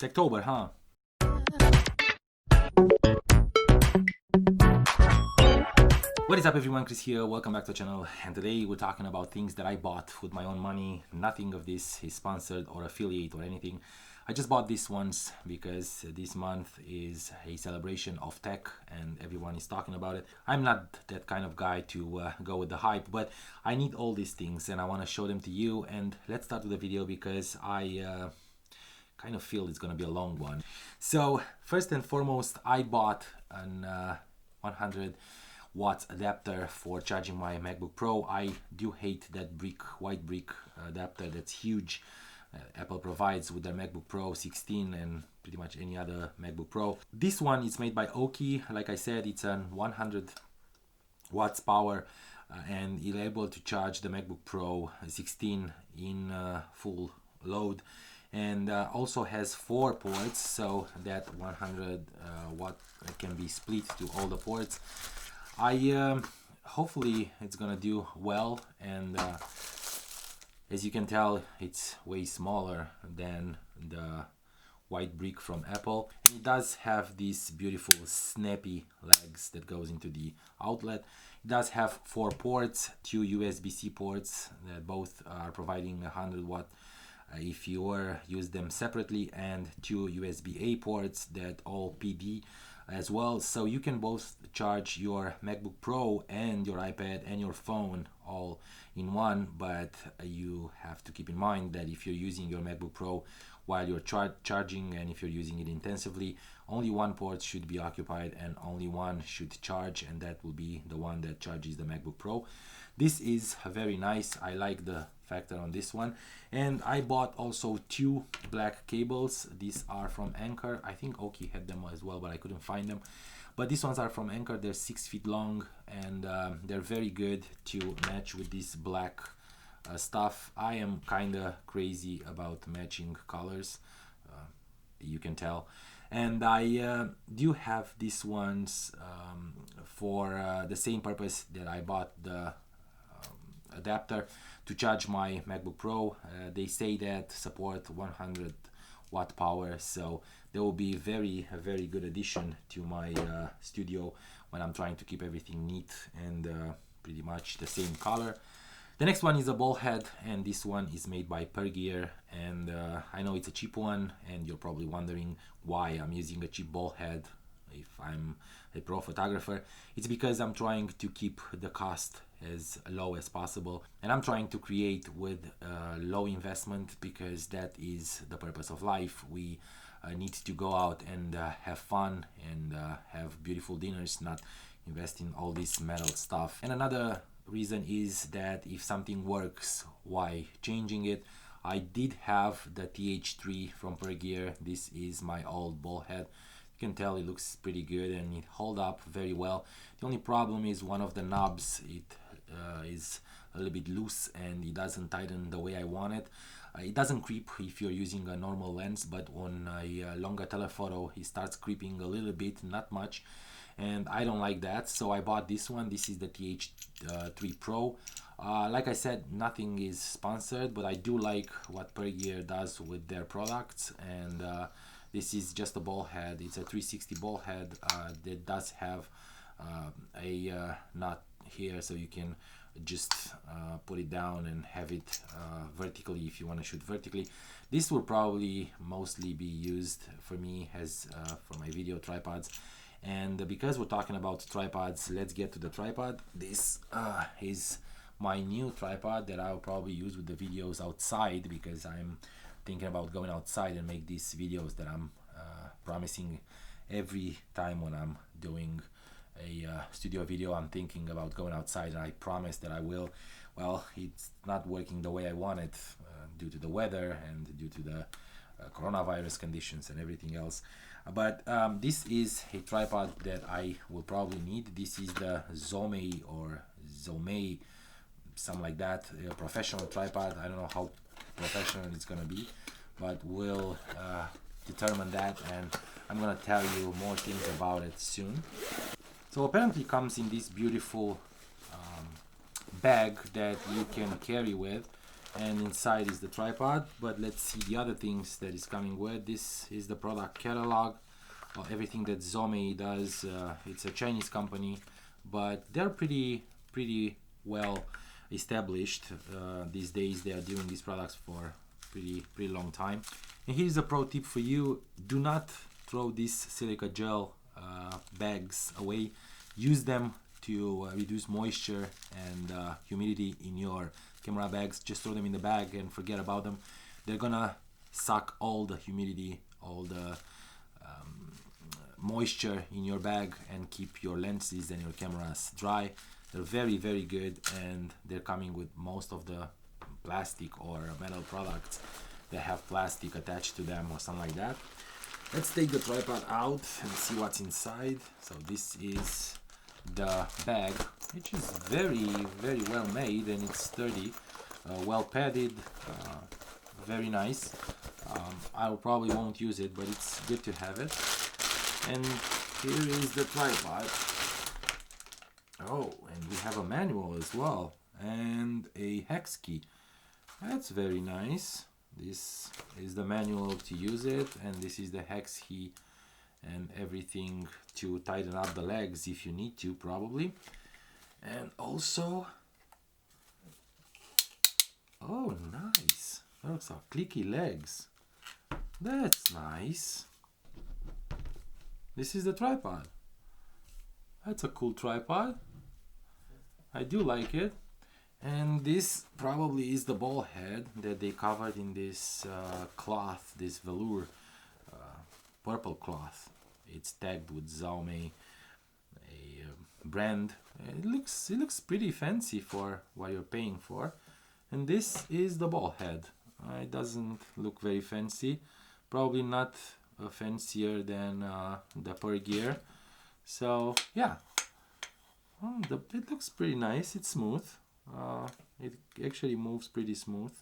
Techtober, huh? What is up everyone, Chris here, welcome back to the channel, and today we're talking about things that I bought with my own money. Nothing of this is sponsored or affiliate or anything. I just bought these ones because this month is a celebration of tech and everyone is talking about it. I'm not that kind of guy to go with the hype, but I need all these things and I want to show them to you. And let's start with the video because I kind of feel it's gonna be a long one. So first and foremost, I bought an 100 watts adapter for charging my MacBook Pro. I do hate that white brick adapter that's huge. Apple provides with their MacBook Pro 16 and pretty much any other MacBook Pro. This one is made by Aukey. Like I said, it's an 100 watts power and you're able to charge the MacBook Pro 16 in full load, and also has 4 ports, so that 100 watt can be split to all the ports. Hopefully it's gonna do well, and as you can tell, it's way smaller than the white brick from Apple. And it does have these beautiful snappy legs that goes into the outlet. It does have 4 ports, 2 USB-C ports that both are providing 100 watt if you use them separately, and 2 USB-A ports that all PD as well, so you can both charge your MacBook Pro and your iPad and your phone all in one. But you have to keep in mind that if you're using your MacBook Pro while you're charging, and if you're using it intensively, only one port should be occupied and only one should charge, and that will be the one that charges the MacBook Pro. This is very nice. I like the factor on this one. And I bought also 2 black cables. These are from Anker. I think Aukey had them as well, but I couldn't find them. But these ones are from Anker. They're 6 feet long, and they're very good to match with this black stuff. I am kind of crazy about matching colors, you can tell. And I do have these ones for the same purpose that I bought the adapter to charge my MacBook Pro. They say that support 100 watt power, so they will be a very good addition to my studio when I'm trying to keep everything neat and pretty much the same color. The next one is a ball head, and this one is made by Pergear, and I know it's a cheap one, and you're probably wondering why I'm using a cheap ball head if I'm a pro photographer. It's because I'm trying to keep the cost as low as possible, and I'm trying to create with low investment, because that is the purpose of life. We need to go out and have fun and have beautiful dinners, not invest in all this metal stuff. And another reason is that if something works, why changing it? I did have the TH3 from Pergear. This is my old ball head. You can tell it looks pretty good and it holds up very well. The only problem is one of the knobs, it is a little bit loose and it doesn't tighten the way I want it. It doesn't creep if you're using a normal lens, but on a longer telephoto it starts creeping a little bit, not much, and I don't like that. So I bought this one. This is the TH3 Pro. Like I said, nothing is sponsored, but I do like what Pergear does with their products, and this is just a ball head. It's a 360 ball head that does have a nut here, so you can just put it down and have it vertically if you want to shoot vertically. This will probably mostly be used for me as for my video tripods. And because we're talking about tripods, let's get to the tripod. This is my new tripod that I'll probably use with the videos outside, because I'm thinking about going outside and make these videos that I'm promising every time when I'm doing a studio video. I'm thinking about going outside, and I promise that I will. Well, it's not working the way I want it due to the weather and due to the coronavirus conditions and everything else. But this is a tripod that I will probably need. This is the Zomei or Zomei, something like that, a professional tripod. I don't know how professional it's gonna be, but we'll determine that, and I'm gonna tell you more things about it soon. So apparently it comes in this beautiful bag that you can carry with, and inside is the tripod. But let's see the other things that is coming with. This is the product catalog of everything that Zomei does. It's a Chinese company, but they're pretty well established these days. They are doing these products for pretty long time. And here's a pro tip for you: do not throw these silica gel bags away. Use them to reduce moisture and humidity in your camera bags. Just throw them in the bag and forget about them. They're gonna suck all the humidity, all the moisture in your bag and keep your lenses and your cameras dry. They're very good, and they're coming with most of the plastic or metal products that have plastic attached to them or something like that. Let's take the tripod out and see what's inside. So this is the bag, which is very well made, and it's sturdy, well padded, very nice. I probably won't use it, but it's good to have it. And here is the tripod. Oh, and we have a manual as well, and a hex key. That's very nice. This is the manual to use it, and this is the hex key and everything to tighten up the legs if you need to, probably. And also, oh nice, those are clicky legs. That's nice. This is the tripod. That's a cool tripod. I do like it. And this probably is the ball head that they covered in this cloth, this velour, purple cloth. It's tagged with Zomei, a brand. It looks pretty fancy for what you're paying for. And this is the ball head. It doesn't look very fancy. Probably not fancier than the Pergear. So yeah, it looks pretty nice. It's smooth. It actually moves pretty smooth.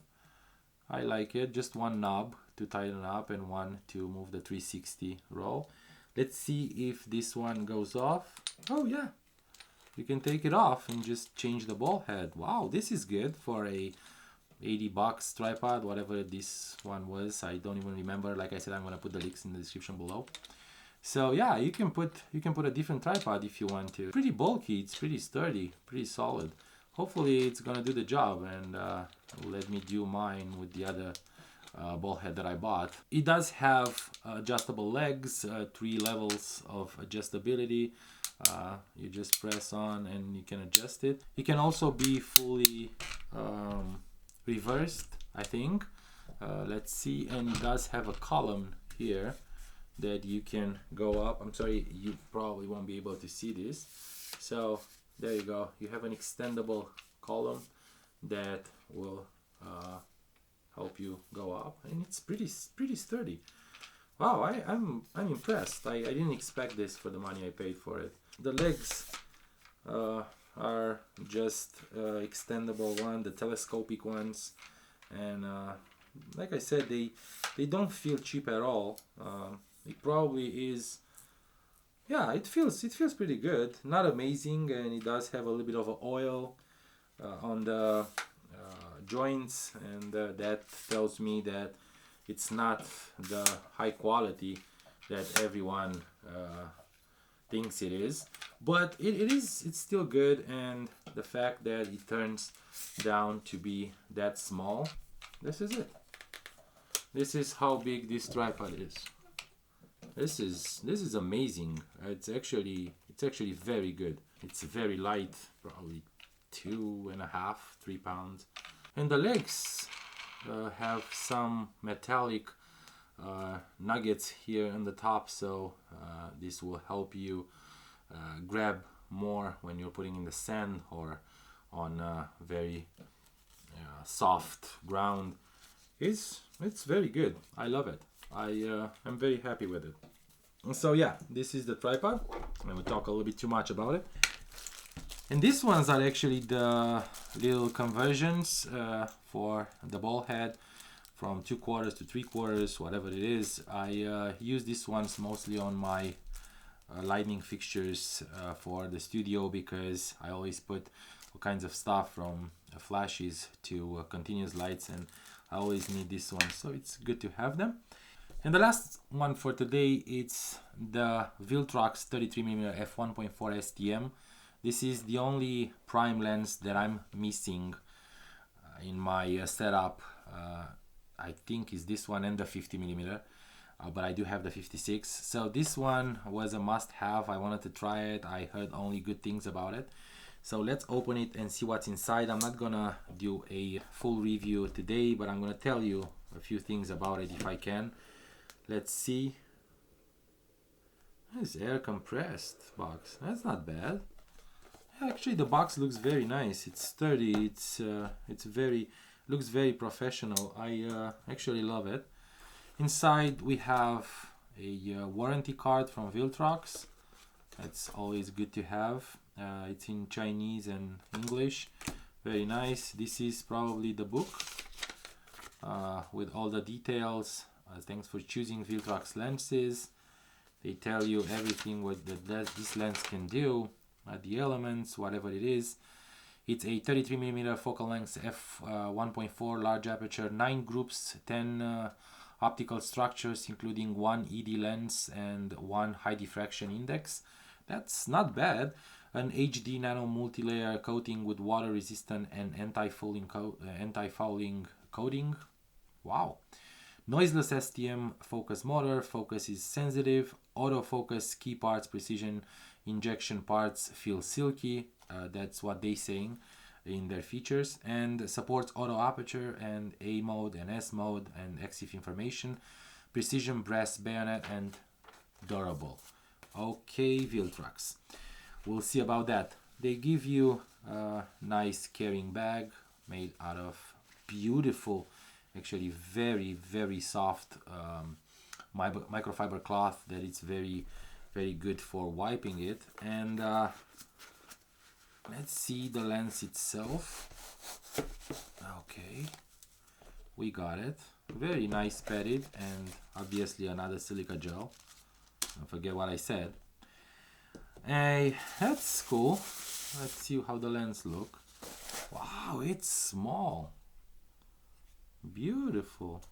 I like it. Just one knob to tighten up and one to move the 360 roll. Let's see if this one goes off. Oh yeah, you can take it off and just change the ball head. Wow, this is good for a $80 tripod, whatever this one was. I don't even remember. Like I said, I'm gonna put the links in the description below. So yeah, you can put a different tripod if you want to. Pretty bulky. It's pretty sturdy, pretty solid. Hopefully it's gonna do the job and let me do mine with the other ball head that I bought. It does have adjustable legs, 3 levels of adjustability. You just press on and you can adjust it. It can also be fully reversed, I think. Let's see, and it does have a column here that you can go up. I'm sorry, you probably won't be able to see this. So there you go. You have an extendable column that will help you go up, and it's pretty sturdy. Wow, I'm impressed. I didn't expect this for the money I paid for it. The legs are just extendable one, the telescopic ones, and like I said, they don't feel cheap at all. It probably is. Yeah, it feels pretty good. Not amazing, and it does have a little bit of oil on the joints, and that tells me that it's not the high quality that everyone thinks it is. But it's still good, and the fact that it turns down to be that small, this is it. This is how big this tripod is. This is amazing. It's actually very good. It's very light, probably 2.5, 3 pounds. And the legs have some metallic nuggets here on the top, so this will help you grab more when you're putting in the sand or on very soft ground. It's very good. I love it. I'm very happy with it. So yeah, this is the tripod. I will talk a little bit too much about it. And these ones are actually the little conversions for the ball head from 2/4 to 3/4, whatever it is. I use these ones mostly on my lighting fixtures for the studio, because I always put all kinds of stuff from flashes to continuous lights, and I always need this one, so it's good to have them. And the last one for today, it's the Viltrox 33mm f1.4 STM. This is the only prime lens that I'm missing in my setup. I think is this one and the 50mm, but I do have the 56. So this one was a must-have. I wanted to try it. I heard only good things about it. So let's open it and see what's inside. I'm not gonna do a full review today, but I'm gonna tell you a few things about it if I can. Let's see. This air compressed box. That's not bad. Actually, the box looks very nice. It's sturdy. It's looks very professional. I actually love it. Inside we have a warranty card from Viltrox. That's always good to have. It's in Chinese and English. Very nice. This is probably the book with all the details. Thanks for choosing Viltrox lenses. They tell you everything what this lens can do, the elements, whatever it is. It's a 33mm focal length f1.4 large aperture, 9 groups, 10 optical structures, including 1 ED lens and 1 high diffraction index. That's not bad. An HD nano multi-layer coating with water resistant and anti-fouling coating. Wow. Noiseless STM focus motor, focus is sensitive, autofocus, key parts precision, injection parts feel silky, that's what they saying in their features, and supports auto aperture and A mode and S mode and EXIF information, precision brass bayonet, and durable. Okay, Viltrox. We'll see about that. They give you a nice carrying bag made out of beautiful, actually very soft microfiber cloth that it's very good for wiping it. And let's see the lens itself. Okay, we got it. Very nice padded, and obviously another silica gel. Don't forget what I said. Hey, that's cool. Let's see how the lens look. Wow, it's small. Beautiful.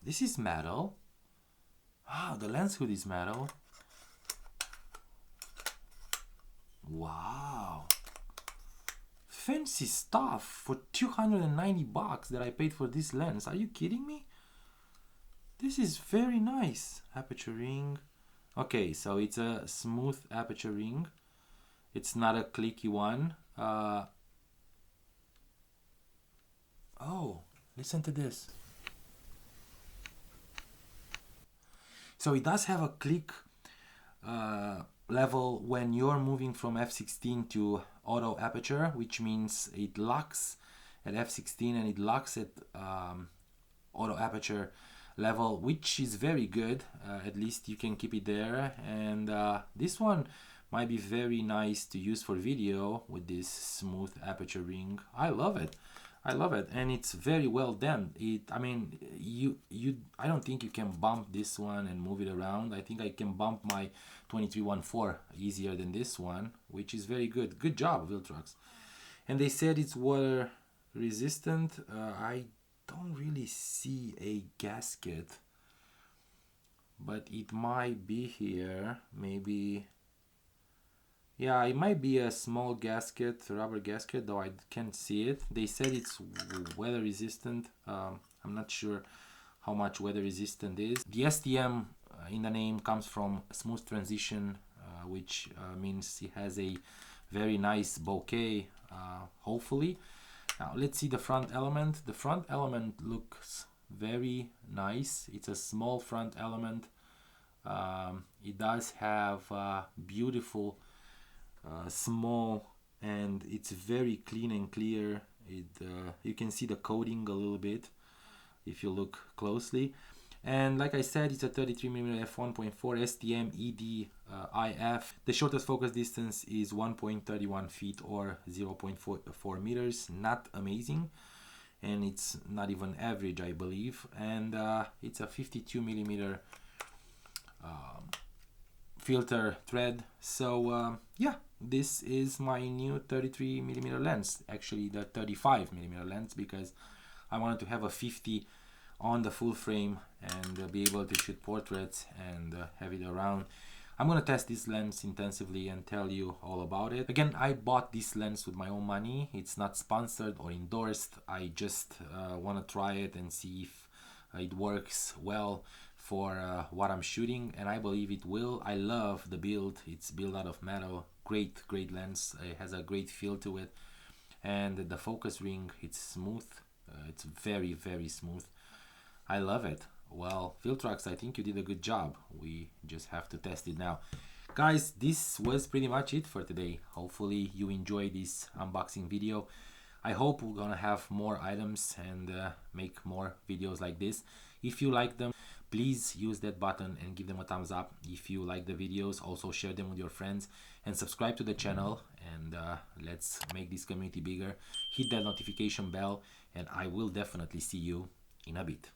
This is metal. Wow, the lens hood is metal. Wow. Fancy stuff for 290 bucks that I paid for this lens. Are you kidding me? This is very nice. Aperture ring. Okay, so it's a smooth aperture ring. It's not a clicky one. Oh, listen to this. So it does have a click level when you're moving from f16 to auto aperture, which means it locks at f16 and it locks at auto aperture level, which is very good. At least you can keep it there. And this one might be very nice to use for video with this smooth aperture ring. I love it. I love it, and it's very well done. I mean, I don't think you can bump this one and move it around. I think I can bump my 2314 easier than this one, which is very good. Good job, Viltrox. And they said it's water resistant. I don't really see a gasket, but it might be here. Maybe. Yeah, it might be a small gasket, rubber gasket, though I can't see it. They said it's weather resistant. I'm not sure how much weather resistant is. The STM in the name comes from smooth transition, which means it has a very nice bokeh, hopefully. Now let's see the front element. The front element looks very nice. It's a small front element. It does have beautiful small, and it's very clean and clear. You can see the coating a little bit if you look closely. And like I said, it's a 33mm f1.4 STM ED IF. The shortest focus distance is 1.31 feet or 0.4 meters. Not amazing, and it's not even average, I believe. And it's a 52mm filter thread. So yeah, this is my new 33mm lens, actually the 35mm lens, because I wanted to have a 50 on the full frame and be able to shoot portraits and have it around. I'm gonna test this lens intensively and tell you all about it. Again, I bought this lens with my own money. It's not sponsored or endorsed. I just want to try it and see if it works well for what I'm shooting, and I believe it will. I love the build. It's built out of metal. Great lens. It has a great feel to it, and the focus ring, it's smooth. It's very smooth. I love it. Well, Viltrox, I think you did a good job. We just have to test it now. Guys, this was pretty much it for today. Hopefully you enjoyed this unboxing video. I hope we're gonna have more items and make more videos like this. If you like them, please use that button and give them a thumbs up. If you like the videos, also share them with your friends and subscribe to the channel, and let's make this community bigger. Hit that notification bell, and I will definitely see you in a bit.